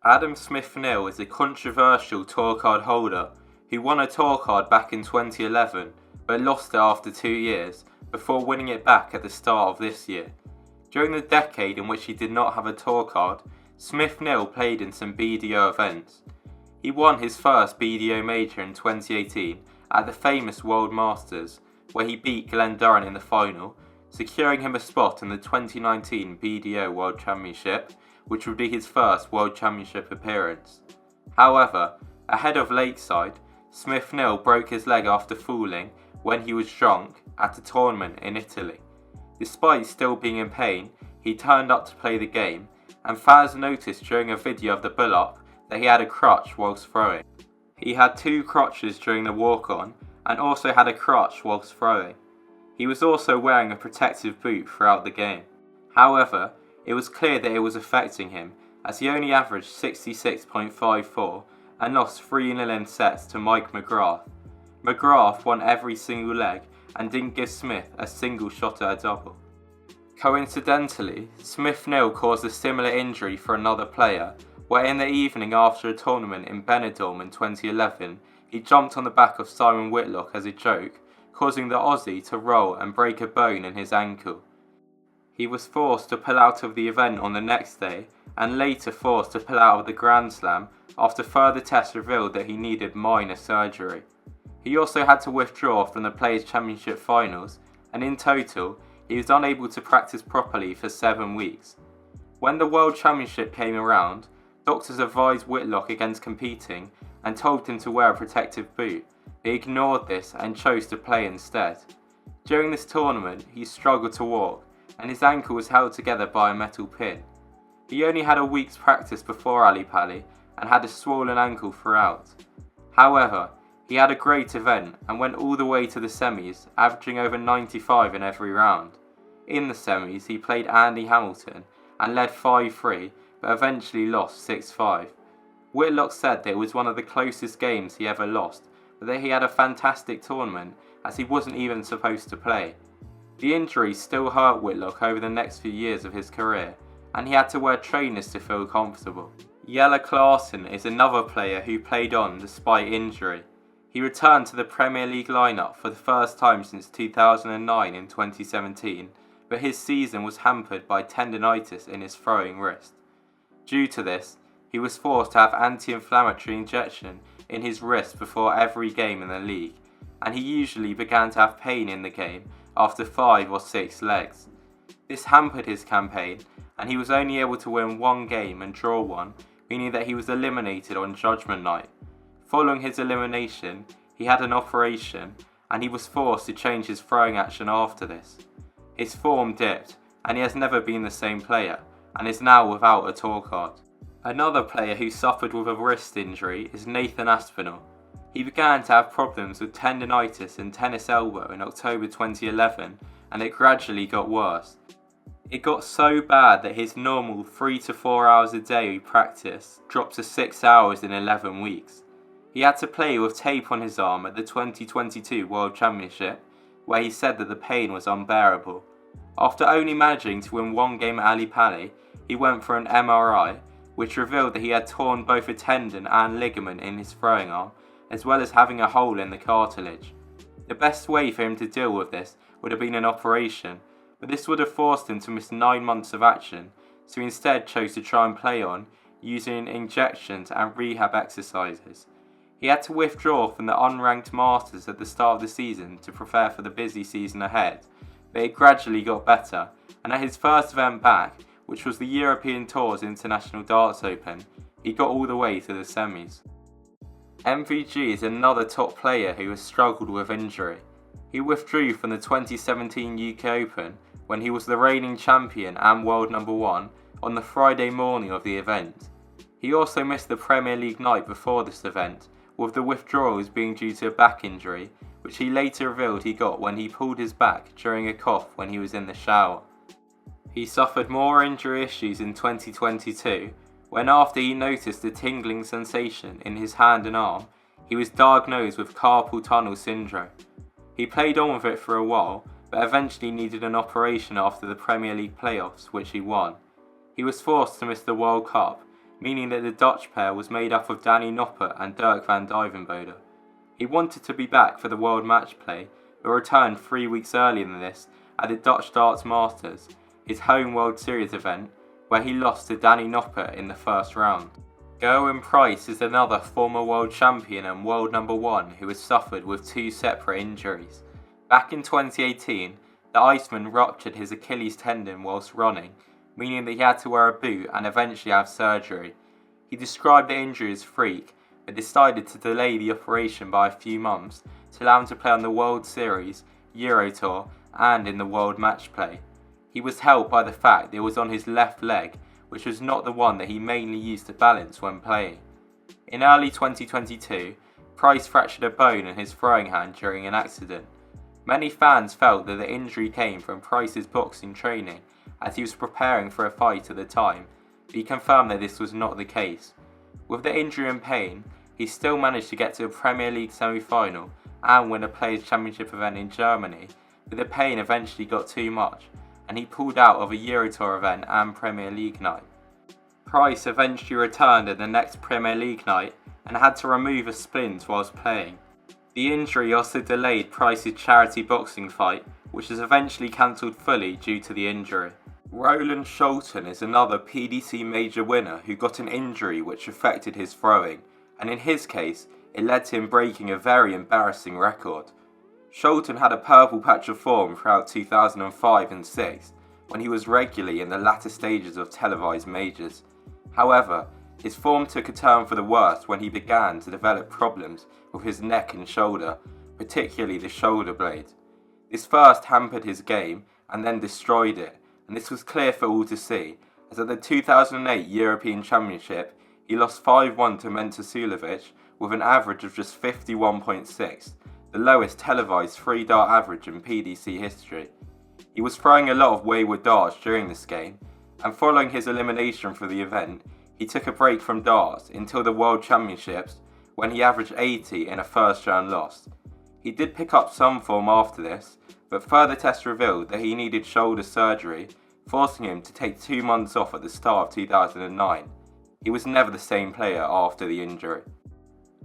Adam Smith-Neale is a controversial tour card holder who won a tour card back in 2011 but lost it after 2 years before winning it back at the start of this year. During the decade in which he did not have a tour card, Smith-Neale played in some BDO events. He won his first BDO major in 2018 at the famous World Masters, where he beat Glen Durrant in the final, securing him a spot in the 2019 BDO World Championship, which would be his first World Championship appearance. However, ahead of Lakeside, Smith-Neale broke his leg after falling when he was drunk at a tournament in Italy. Despite still being in pain, he turned up to play the game, and fans noticed during a video of the build-up that he had a crutch whilst throwing. He had 2 crutches during the walk-on and also had a crutch whilst throwing. He was also wearing a protective boot throughout the game. However, it was clear that it was affecting him, as he only averaged 66.54 and lost 3-0 in sets to Mike McGrath. McGrath won every single leg and didn't give Smith a single shot at a double. Coincidentally, Smith-Neale caused a similar injury for another player, where in the evening after a tournament in Benidorm in 2011, he jumped on the back of Simon Whitlock as a joke, causing the Aussie to roll and break a bone in his ankle. He was forced to pull out of the event on the next day, and later forced to pull out of the Grand Slam after further tests revealed that he needed minor surgery. He also had to withdraw from the Players' Championship finals, and in total, he was unable to practice properly for 7 weeks. When the World Championship came around, doctors advised Whitlock against competing and told him to wear a protective boot, but he ignored this and chose to play instead. During this tournament, he struggled to walk, and his ankle was held together by a metal pin. He only had a week's practice before Ali Pali and had a swollen ankle throughout. However, he had a great event and went all the way to the semis, averaging over 95 in every round. In the semis, he played Andy Hamilton and led 5-3, but eventually lost 6-5. Whitlock said that it was one of the closest games he ever lost, but that he had a fantastic tournament as he wasn't even supposed to play. The injury still hurt Whitlock over the next few years of his career, and he had to wear trainers to feel comfortable. Jelle Klaasen is another player who played on despite injury. He returned to the Premier League lineup for the first time since 2009 in 2017, but his season was hampered by tendinitis in his throwing wrist. Due to this, he was forced to have anti-inflammatory injection in his wrist before every game in the league, and he usually began to have pain in the game after 5 or 6 legs. This hampered his campaign, and he was only able to win 1 game and draw 1, meaning that he was eliminated on Judgment Night. Following his elimination, he had an operation, and he was forced to change his throwing action after this. His form dipped, and he has never been the same player, and is now without a tour card. Another player who suffered with a wrist injury is Nathan Aspinall. He began to have problems with tendinitis and tennis elbow in October 2011, and it gradually got worse. It got so bad that his normal 3 to 4 hours a day practice dropped to 6 hours in 11 weeks. He had to play with tape on his arm at the 2022 World Championship, where he said that the pain was unbearable. After only managing to win 1 game at Ali Pali, he went for an MRI, which revealed that he had torn both a tendon and ligament in his throwing arm, as well as having a hole in the cartilage. The best way for him to deal with this would have been an operation, but this would have forced him to miss 9 months of action, so he instead chose to try and play on using injections and rehab exercises. He had to withdraw from the unranked Masters at the start of the season to prepare for the busy season ahead, but it gradually got better, and at his first event back, which was the European Tour's International Darts Open, he got all the way to the semis. MVG is another top player who has struggled with injury. He withdrew from the 2017 UK Open when he was the reigning champion and world number 1 on the Friday morning of the event. He also missed the Premier League night before this event, with the withdrawals being due to a back injury, which he later revealed he got when he pulled his back during a cough when he was in the shower. He suffered more injury issues in 2022, when after he noticed a tingling sensation in his hand and arm, he was diagnosed with carpal tunnel syndrome. He played on with it for a while, but eventually needed an operation after the Premier League playoffs, which he won. He was forced to miss the World Cup, meaning that the Dutch pair was made up of Danny Noppert and Dirk van Dijvenbode. He wanted to be back for the World Match Play, but returned 3 weeks earlier than this at the Dutch Darts Masters, his home World Series event, where he lost to Danny Noppert in the first round. Gerwyn Price is another former world champion and world number 1 who has suffered with 2 separate injuries. Back in 2018, the Iceman ruptured his Achilles tendon whilst running, meaning that he had to wear a boot and eventually have surgery. He described the injury as freak, but decided to delay the operation by a few months to allow him to play on the World Series, Euro Tour and in the World Match Play. He was helped by the fact that it was on his left leg, which was not the one that he mainly used to balance when playing. In early 2022, Price fractured a bone in his throwing hand during an accident. Many fans felt that the injury came from Price's boxing training as he was preparing for a fight at the time, but he confirmed that this was not the case. With the injury and pain, he still managed to get to a Premier League semi-final and win a Players' Championship event in Germany, but the pain eventually got too much, and he pulled out of a Euro Tour event and Premier League night. Price eventually returned at the next Premier League night and had to remove a splint whilst playing. The injury also delayed Price's charity boxing fight, which was eventually cancelled fully due to the injury. Roland Shelton is another PDC major winner who got an injury which affected his throwing, and in his case, it led to him breaking a very embarrassing record. Shelton had a purple patch of form throughout 2005 and 6, when he was regularly in the latter stages of televised majors. However, his form took a turn for the worse when he began to develop problems with his neck and shoulder, particularly the shoulder blade. This first hampered his game and then destroyed it, and this was clear for all to see, as at the 2008 European Championship, he lost 5-1 to Mentor Suljovic with an average of just 51.6, the lowest televised 3-dart average in PDC history. He was throwing a lot of wayward darts during this game, and following his elimination for the event, he took a break from darts until the World Championships, when he averaged 80 in a first round loss. He did pick up some form after this, but further tests revealed that he needed shoulder surgery, forcing him to take 2 months off at the start of 2009. He was never the same player after the injury.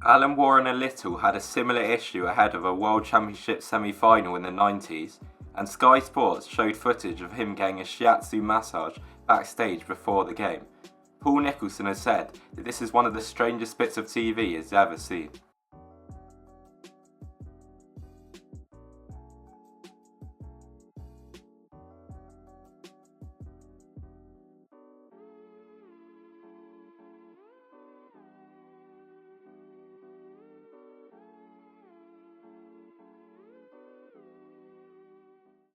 Alan Warner-Little had a similar issue ahead of a World Championship semi-final in the 90s, and Sky Sports showed footage of him getting a shiatsu massage backstage before the game. Paul Nicholson has said that this is one of the strangest bits of TV he's ever seen.